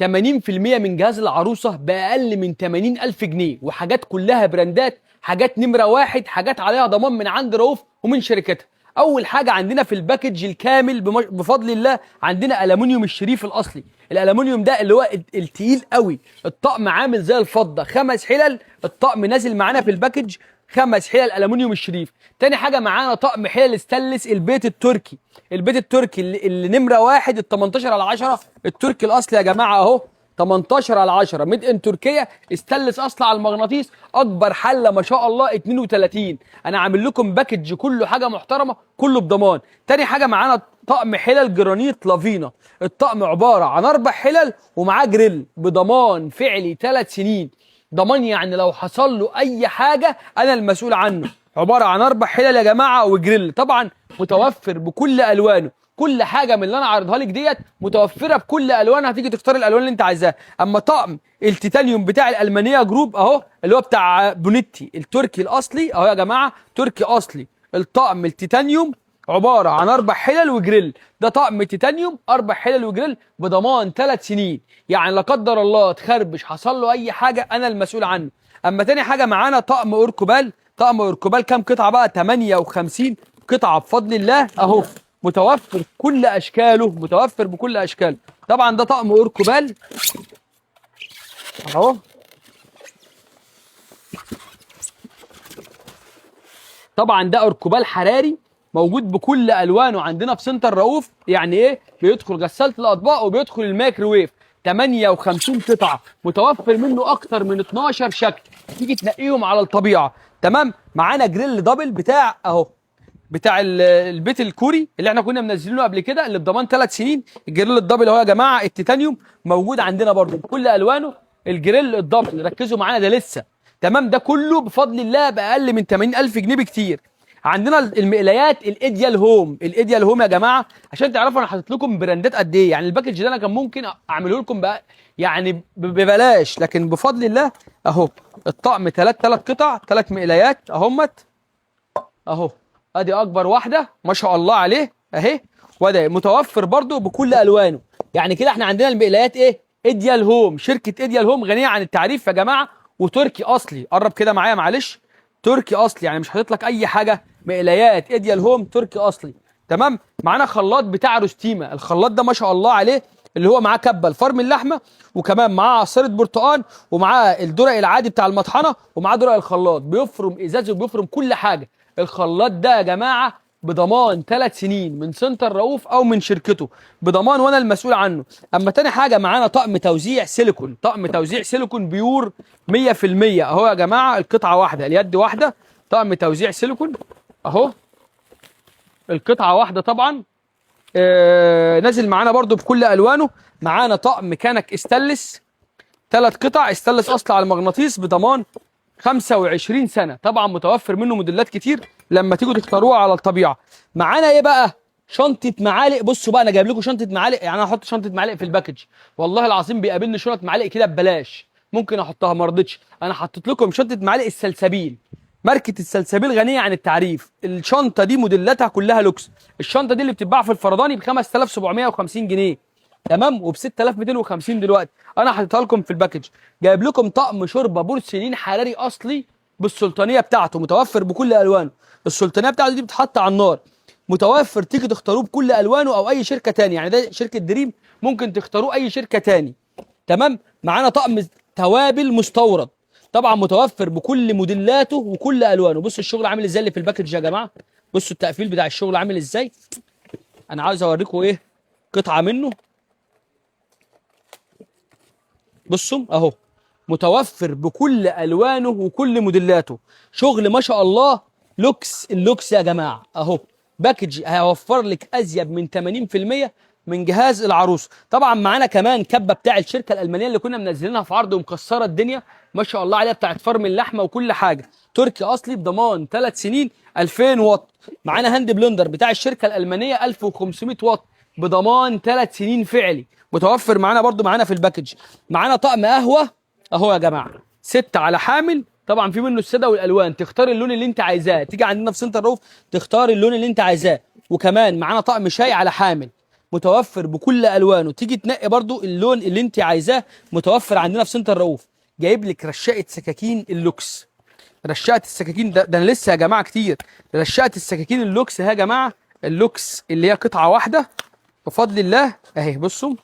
80% من جهاز العروسه باقل من 80,000 جنيه، وحاجات كلها براندات، حاجات نمره واحد، حاجات عليها ضمان من عند رؤوف ومن شركتها. اول حاجه عندنا في الباكج الكامل بفضل الله عندنا الومنيوم الشريف الاصلي. الالومنيوم ده اللي هو التقيل قوي، الطقم عامل زي الفضه، 5 حلل. الطقم نازل معانا في الباكج 5 حلل الومنيوم الشريف. تاني حاجه معانا طقم حلل ستانلس البيت التركي. البيت التركي اللي نمره واحد، ال 18/10 التركي الاصلي يا جماعه اهو، 18/10 ميد ان تركيا، استانلس اصل على المغناطيس، اكبر حله ما شاء الله 32. انا عامل لكم باكج كله حاجه محترمه، كله بضمان. تاني حاجه معانا طقم حلل جرانيت لافينا. الطقم عباره عن 4 حلل ومعاه جريل بضمان فعلي 3 سنين. ضمان يعني لو حصل له اي حاجه انا المسؤول عنه. عباره عن 4 حلل يا جماعه وجريل، طبعا متوفر بكل الوانه. كل حاجه من اللي انا عارضها لك ديت متوفره بكل الوانها، هتيجي تختار الالوان اللي انت عايزاها. اما طقم التيتانيوم بتاع الالمانيه جروب اهو، اللي هو بتاع بونيتي التركي الاصلي اهو يا جماعه، تركي اصلي. الطقم التيتانيوم عباره عن 4 حلل وجريل. ده طقم تيتانيوم 4 حلل وجريل بضمان 3 سنين، يعني لا قدر الله تخربش حصل له اي حاجه انا المسؤول عنه. اما تاني حاجه معانا طقم اوركوبال. طقم اوركوبال كام قطعه بقى؟ 58 قطعه بفضل الله اهو، متوفر كل اشكاله، متوفر بكل اشكاله. طبعا ده طقم اوركوبال اهو. طبعا ده اوركوبال حراري موجود بكل الوانه عندنا في سنتر رؤوف. يعني ايه؟ بيدخل غساله الاطباق وبيدخل الميكروويف. 58 قطعه، متوفر منه اكتر من 12 شكل، تيجي تنقيهم على الطبيعه. تمام. معانا جريل دبل بتاع اهو، بتاع البيت الكوري اللي احنا كنا منزلينه قبل كده، اللي بضمان 3 سنين. الجريل الدبل اهو يا جماعه، التيتانيوم موجود عندنا برضه بكل الوانه. الجريل الدبل ركزوا معانا ده لسه. تمام. ده كله بفضل الله باقل من 80,000 جنيه بكتير. عندنا المقلايات الايديال هوم. الايديال هوم يا جماعه عشان تعرفوا انا حاطط لكم براندات قد ايه. يعني الباكج ده انا كان ممكن اعمله لكم بقى يعني ببلاش، لكن بفضل الله اهو الطقم ثلاث قطع، 3 مقلايات اهمت اهو. ادي اكبر واحده ما شاء الله عليه اهي، وده متوفر برضو بكل الوانه. يعني كده احنا عندنا المقلايات ايه؟ ايديال هوم. شركه ايديال هوم غنيه عن التعريف يا جماعه، وتركي اصلي. قرب كده معايا معلش، تركي اصلي، يعني مش حاطط لك اي حاجه. مقلايات ايديال هوم تركي اصلي. تمام. معانا خلاط بتاع روستيما. الخلاط ده ما شاء الله عليه، اللي هو معاه كبه لفرم اللحمه، وكمان معاه عصيره برتقال، ومعاه الدرق العادي بتاع المطحنه، ومعاه درق الخلاط. بيفرم ازاز وبيفرم كل حاجه. الخلاط ده يا جماعه بضمان 3 سنين من سنتر رؤوف او من شركته، بضمان وانا المسؤول عنه. اما تاني حاجه معانا طقم توزيع سيليكون. طقم توزيع سيليكون بيور 100% اهو يا جماعه. القطعه واحده، اليد واحده. طقم توزيع سيليكون اهو، القطعه واحده طبعا. نازل معانا برضو بكل الوانه. معانا طقم كانك استانلس، 3 قطع استانلس اصل على المغناطيس بضمان 25 سنه. طبعا متوفر منه موديلات كتير لما تيجوا تختاروها على الطبيعه. معانا ايه بقى؟ شنطه معالق. بصوا بقى، انا جايب لكم شنطه معالق. يعني انا هحط شنطه معالق في الباكج، والله العظيم بيقابلني شنط معالق كده ببلاش، ممكن احطها ما رضيتش. انا حطيت لكم شنطه معالق السلسبيل، ماركه السلسبيل غنيه عن التعريف. الشنطه دي موديلاتها كلها لوكس. الشنطه دي اللي بتتباع في الفرداني ب 5750 جنيه، تمام، وب 6250 دلوقتي. انا حاططها لكم في الباكج. جايب لكم طقم شوربه بورسلين حراري اصلي بالسلطانيه بتاعته، متوفر بكل الوانه. السلطانيه بتاعته دي بتتحط على النار، متوفر، تيجي تختاروه بكل الوانه او اي شركه تاني. يعني ده شركه دريم، ممكن تختاروه اي شركه تاني. تمام. معانا طقم توابل مستورد، طبعا متوفر بكل موديلاته وكل الوانه. بصوا الشغل عامل ازاي اللي في الباكج يا جماعه، بصوا التقفيل بتاع الشغل عامل ازاي. انا عاوز اوريكم ايه، قطعه منه. بصوا اهو، متوفر بكل الوانه وكل موديلاته. شغل ما شاء الله، لوكس. اللوكس يا جماعه اهو، باكج هيوفر لك ازيد من 80% من جهاز العروس. طبعا معانا كمان كبه بتاع الشركه الالمانيه اللي كنا منزلينها في عرض ومكسره الدنيا ما شاء الله عليها، بتاعت فرم اللحمه وكل حاجه، تركي اصلي بضمان 3 سنين 2000 واط. معانا هاند بلندر بتاع الشركه الالمانيه 1500 واط بضمان 3 سنين فعلي، متوفر معانا برضو معانا في الباكج. معانا طقم قهوه اهو يا جماعه، 6 على حامل. طبعا في منه الساده والالوان، تختار اللون اللي انت عايزاه، تيجي عندنا في سنتر روف تختار اللون اللي انت عايزاه. وكمان معانا طقم شاي على حامل، متوفر بكل الوانه. تيجي تنقي برضو اللون اللي انت عايزاه، متوفر عندنا في سنتر رؤوف. جايب لك رشاقه سكاكين اللوكس. رشاقه السكاكين ده انا لسه يا جماعه كتير. رشاقه السكاكين اللوكس يا جماعه، اللوكس اللي هي قطعه واحده بفضل الله اهي. بصوا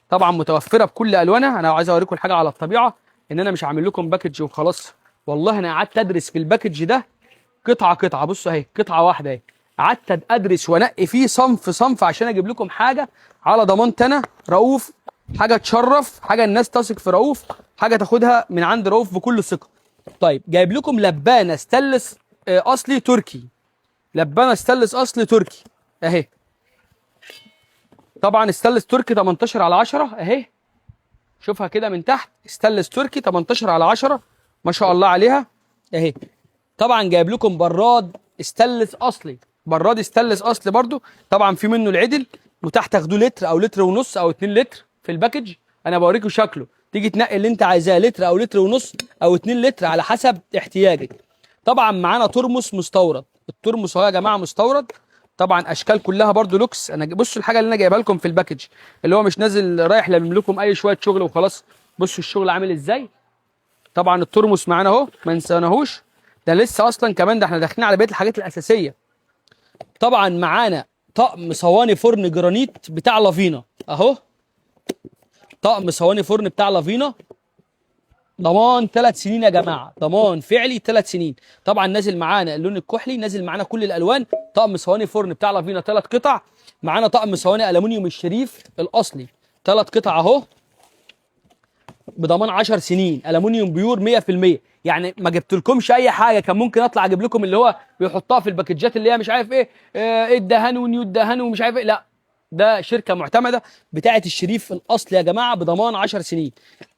طبعا متوفره بكل الوانها. انا عايز اوريكم الحاجه على الطبيعه، ان انا مش عامل لكم باكج وخلاص. والله انا قعدت ادرس في الباكج ده قطعه قطعه. بصوا اهي قطعه واحده اهي، قعدت ادرس وانقي فيه صنف صنف عشان اجيب لكم حاجه على ضمانتي انا رؤوف، حاجه تشرف، حاجه الناس تثق في رؤوف، حاجه تاخدها من عند رؤوف بكل ثقه. طيب جايب لكم لبانه ستانلس اصلي تركي. لبانه ستانلس اصلي تركي اهي. طبعا ستانلس تركي 18 على 10 اهي. شوفها كده من تحت، ستانلس تركي 18 على 10 ما شاء الله عليها اهي. طبعا جايب لكم براد ستانلس اصلي، براد ستانلس اصلي برضو. طبعا في منه العدل، متاح تاخدوه لتر او لتر ونص او 2 لتر في الباكج. انا بوريكم شكله، تيجي تنقي اللي انت عايزاه، لتر او لتر ونص او 2 لتر على حسب احتياجك. طبعا معانا ترمس مستورد. الترمس اهو يا جماعه مستورد. طبعا اشكال كلها برضو لوكس. انا بصوا الحاجه اللي انا جايبها لكم في الباكج، اللي هو مش نازل رايح لمم لكم اي شويه شغل وخلاص. بصوا الشغل عامل ازاي. طبعا الترمس معانا اهو ما نسيناهوش، ده لسه اصلا كمان، ده احنا داخلين على بقيه الحاجات الاساسيه. طبعا معانا طقم صواني فرن جرانيت بتاع لافينا اهو. طقم صواني فرن بتاع لافينا، ضمان 3 سنين يا جماعه، ضمان فعلي 3 سنين. طبعا نازل معانا اللون الكحلي، نازل معانا كل الالوان. طقم صواني فرن بتاع لافينا 3 قطع. معانا طقم صواني الومنيوم الشريف الاصلي 3 قطع اهو، بضمان 10 سنين، الومنيوم بيور 100%. يعني ما جبتلكمش اي حاجه، كان ممكن اطلع اجيب لكم اللي هو بيحطها في الباكجات اللي هي مش عارف ايه، ايه الدهان ونيو الدهان ومش عارف ايه. لا، ده شركه معتمده بتاعه الشريف الاصلي يا جماعه بضمان 10 سنين.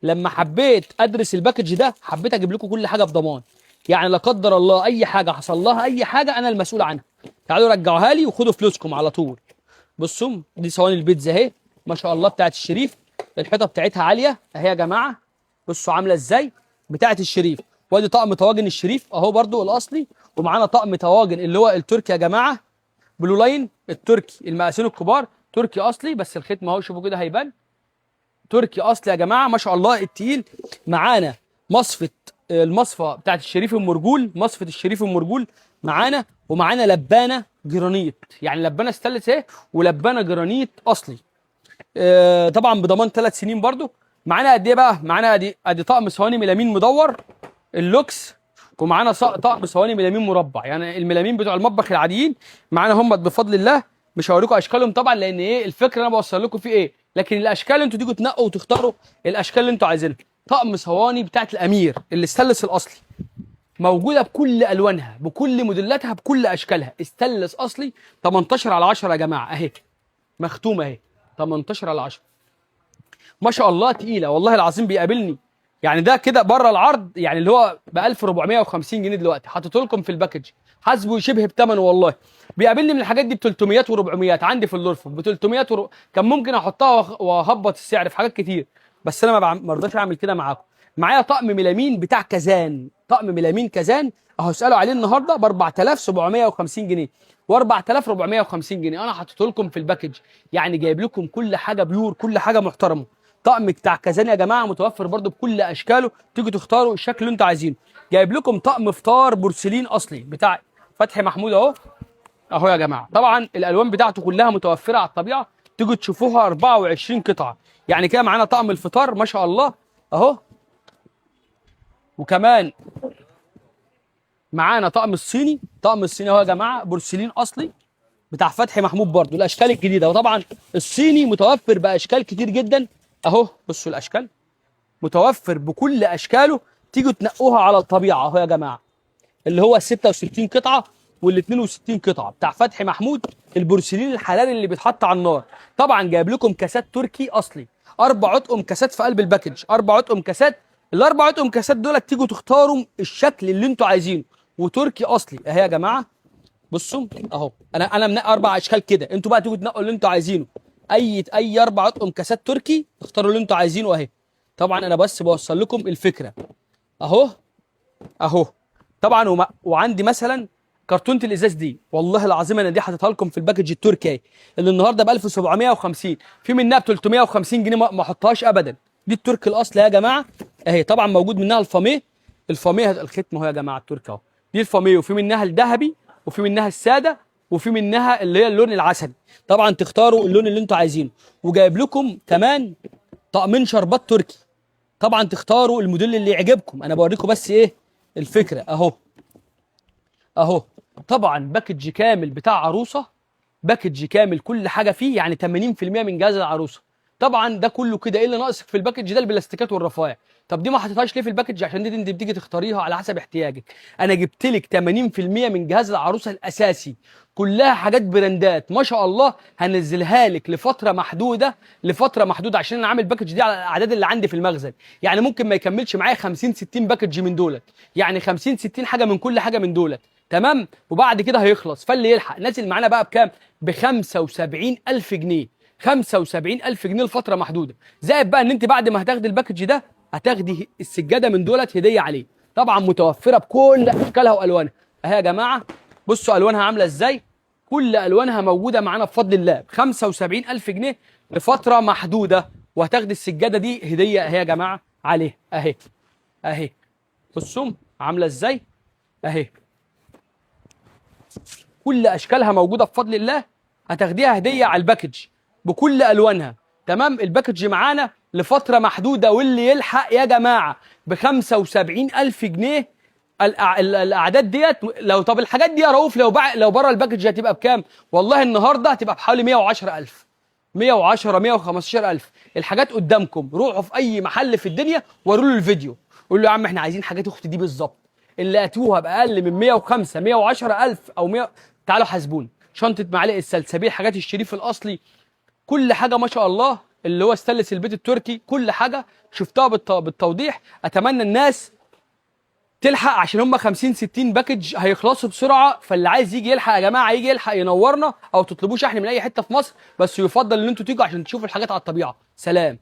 لما حبيت ادرس الباكج ده حبيت اجيب لكم كل حاجه بضمان. يعني لا قدر الله اي حاجه حصل لها، اي حاجه انا المسؤول عنها. تعالوا رجعوها لي وخدوا فلوسكم على طول. بصوا دي صواني البيتزا اهي ما شاء الله بتاعه الشريف، الحيطه بتاعتها عاليه اهي يا جماعه. بصوا عامله ازاي بتاعه الشريف. وادي طقم طواجن الشريف اهو برضو الاصلي. ومعانا طقم طواجن اللي هو التركي يا جماعه، بلو لاين التركي المقاسين الكبار، تركي اصلي بس الختم اهو شوفوا كده هيبان تركي اصلي يا جماعه ما شاء الله التقيل. معانا مصفه، المصفى بتاعه الشريف المرجول، مصفه الشريف المرجول معانا. ومعانا لبانه جرانيت، يعني لبانه ستانلس اهي ولبانه جرانيت اصلي. طبعا بضمان 3 سنين برضو. معانا قد ايه بقى؟ معانا ادي طقم صواني ميلامين مدور اللوكس، ومعانا طقم صواني ميلامين مربع. يعني الميلامين بتوع المطبخ العاديين معانا هم بفضل الله. مش هوريكم اشكالهم طبعا لان ايه الفكره انا بوصل لكم في ايه، لكن الاشكال انتوا تيجوا تنقوا وتختاروا الاشكال اللي انتوا عايزينها. طقم صواني بتاعت الامير اللي استانلس الاصلي، موجوده بكل الوانها بكل موديلاتها بكل اشكالها، استانلس اصلي 18 على 10 يا جماعه اهي، مختومه اهي 18 على 10 ما شاء الله تقيله والله العظيم. بيقابلني يعني ده كده بره العرض، يعني اللي هو ب 1450 جنيه دلوقتي حاطط لكم في الباكج، حاسبه شبه بثمنه والله. بيقابلني من الحاجات دي ب 300 و400 عندي في الرفوف ب 300 كان ممكن احطها واهبط السعر في حاجات كتير، بس انا ما رضيتش اعمل كده معاكم. معايا طقم ميلامين بتاع كازان، طقم ميلامين كازان اهو اسالوا عليه النهارده ب 4750 جنيه و4450 جنيه انا حاطط لكم في الباكج. يعني جايب لكم كل حاجه بيور، كل حاجه محترمه. طقم بتاع كازان يا جماعه متوفر برده بكل اشكاله، تيجوا تختاروا الشكل اللي انتوا عايزينه. جايب لكم طقم فطار بورسلين اصلي بتاع فتحي محمود اهو، اهو يا جماعه. طبعا الالوان بتاعته كلها متوفره على الطبيعه، تيجوا تشوفوها 24 قطعه. يعني كده معانا طقم الفطار ما شاء الله اهو. وكمان معانا طقم الصيني، طقم الصيني اهو يا جماعه بورسلين اصلي بتاع فتحي محمود برضو الاشكال الجديده. وطبعا الصيني متوفر باشكال كتير جدا اهو. بصوا الاشكال متوفر بكل اشكاله، تيجوا تنقوها على الطبيعه اهو يا جماعه. اللي هو ال 66 قطعه وال 62 قطعه بتاع فتحي محمود البورسلين الحراري اللي بيتحط على النار. طبعا جايب لكم كاسات تركي اصلي، 4 اطقم كاسات في قلب الباكج، 4 اطقم كاسات. الاربع اطقم كاسات دول تيجوا تختاروا الشكل اللي انتوا عايزينه، وتركي اصلي اهي يا جماعه. بصوا اهو انا منقي 4 اشكال كده، انتوا بقى تيجوا تنقوا اللي انتوا عايزينه. اي 4 اطقم كاسات تركي اختاروا اللي انتوا عايزينه اهي. طبعا انا بس بوصل لكم الفكره اهو اهو. طبعا وعندي مثلا كرتونه الازاز دي والله العظيم انا دي حاططها لكم في الباكج التركي اللي النهارده ب 1750، في منها ب 350 جنيه ما احطهاش ابدا. دي الترك الاصل يا جماعه اهي. طبعا موجود منها الفاميه، الفاميه الختم اهو يا جماعه الترك اهو. دي الفاميه، وفي منها الذهبي، وفي منها الساده، وفي منها اللي هي اللون العسلي. طبعا تختاروا اللون اللي انتوا عايزينه. وجايب لكم كمان طقمين شربات تركي. طبعا تختاروا الموديل اللي يعجبكم، انا بوريكم بس ايه الفكره اهو. اهو طبعا باكج كامل بتاع عروسه، باكج كامل كل حاجه فيه، يعني 80% من جهاز العروسه. طبعا ده كله كده. ايه اللي ناقصك في الباكج ده؟ البلاستيكات والرفايع. طب دي ما حطيتهاش ليه في الباكج؟ عشان دي انت بتيجي تختاريها على حسب احتياجك. انا جبت لك 80% من جهاز العروسه الاساسي، كلها حاجات براندات ما شاء الله. هنزلها لك لفتره محدوده، لفتره محدوده، عشان انا عامل باكج دي على الاعداد اللي عندي في المخزن. يعني ممكن ما يكملش معايا 50 60 باكج من دولت، يعني 50 60 حاجه من كل حاجه من دولت. تمام. وبعد كده هيخلص. فاللي يلحق نازل معانا بقى بكام؟ ب 75,000 جنيه. 75,000 جنيه لفتره محدوده. زائد بقى ان انت بعد ما هتاخدي الباكج ده هتاخدي السجاده من دولت هديه عليه. طبعا متوفره بكل اشكالها والوانها اهي يا جماعه. بصوا الوانها عامله ازاي، كل الوانها موجوده معانا بفضل الله ب 75,000 جنيه لفتره محدوده. وهتاخدي السجاده دي هديه اهي يا جماعه عليه اهي. اهي بصوا عامله ازاي اهي، كل اشكالها موجوده بفضل الله. هتاخديها هديه على الباكج بكل الوانها. تمام. الباكج معانا لفتره محدوده، واللي يلحق يا جماعه ب 75,000 جنيه. الاعداد ديت لو، طب الحاجات دي يا رؤوف لو بره الباكج هتبقى بكام؟ والله النهارده هتبقى بحوالي 110,000، 110 115,000. الحاجات قدامكم، روحوا في اي محل في الدنيا وروا له الفيديو، قول له يا عم احنا عايزين حاجات اختي دي بالظبط. اللي اتوها باقل من 105 110,000 او 100 تعالوا حاسبوني. شنطه معالق السلسبيل، حاجات الشريف الاصلي، كل حاجه ما شاء الله. اللي هو استانلس البيت التركي، كل حاجه شفتها بالتوضيح. اتمنى الناس تلحق عشان هم 50 60 باكج هيخلصوا بسرعه. فاللي عايز يجي يلحق يا جماعه، يجي يلحق ينورنا، او تطلبوش احنا من اي حته في مصر. بس يفضل ان انتوا تيجوا عشان تشوفوا الحاجات على الطبيعه. سلام.